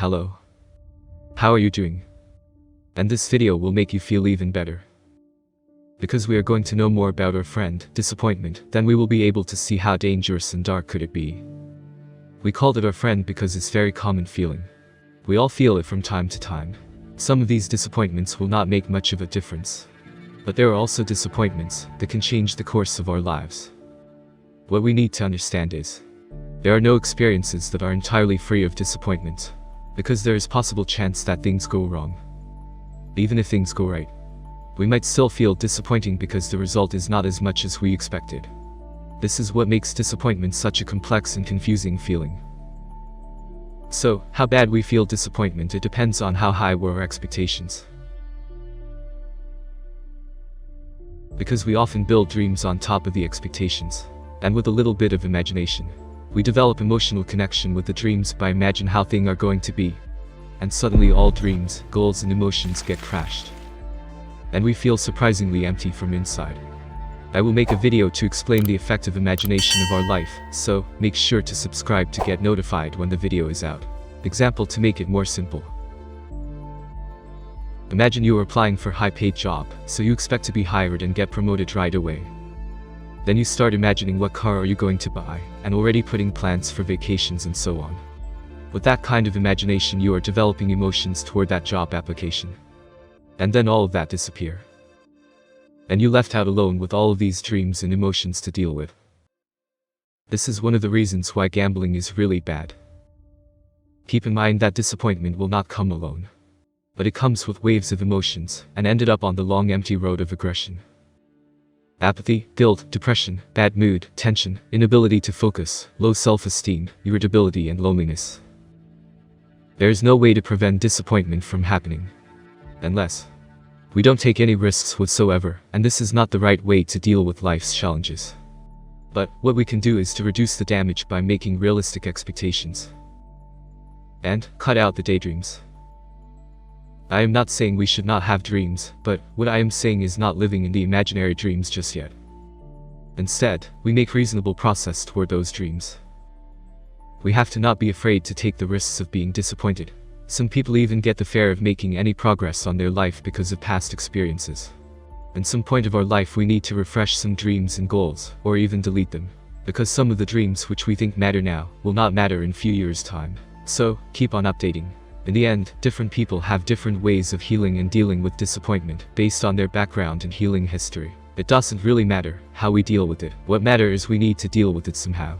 Hello. How are you doing? And this video will make you feel even better. Because we are going to know more about our friend, disappointment, then we will be able to see how dangerous and dark could it be. We called it our friend because it's a very common feeling. We all feel it from time to time. Some of these disappointments will not make much of a difference. But there are also disappointments that can change the course of our lives. What we need to understand is, there are no experiences that are entirely free of disappointment, because there is possible chance that things go wrong. Even if things go right, we might still feel disappointing because the result is not as much as we expected. This is what makes disappointment such a complex and confusing feeling. So, how bad we feel disappointment, it depends on how high were our expectations. Because we often build dreams on top of the expectations, and with a little bit of imagination, we develop emotional connection with the dreams by imagine how things are going to be. And suddenly all dreams, goals and emotions get crashed. And we feel surprisingly empty from inside. I will make a video to explain the effect of imagination of our life, so make sure to subscribe to get notified when the video is out. Example to make it more simple. Imagine you are applying for a high-paid job, so you expect to be hired and get promoted right away. Then you start imagining what car are you going to buy, and already putting plans for vacations and so on. With that kind of imagination you are developing emotions toward that job application. And then all of that disappear. And you left out alone with all of these dreams and emotions to deal with. This is one of the reasons why gambling is really bad. Keep in mind that disappointment will not come alone. But it comes with waves of emotions, and ended up on the long empty road of aggression. Apathy, guilt, depression, bad mood, tension, inability to focus, low self-esteem, irritability and loneliness. There is no way to prevent disappointment from happening. Unless we don't take any risks whatsoever, and this is not the right way to deal with life's challenges. But what we can do is to reduce the damage by making realistic expectations. And cut out the daydreams. I am not saying we should not have dreams, but what I am saying is not living in the imaginary dreams just yet. Instead, we make reasonable process toward those dreams. We have to not be afraid to take the risks of being disappointed. Some people even get the fear of making any progress on their life because of past experiences. At some point of our life we need to refresh some dreams and goals, or even delete them. Because some of the dreams which we think matter now, will not matter in few years' time. So, keep on updating. In the end, different people have different ways of healing and dealing with disappointment, based on their background and healing history. It doesn't really matter how we deal with it. What matters is we need to deal with it somehow.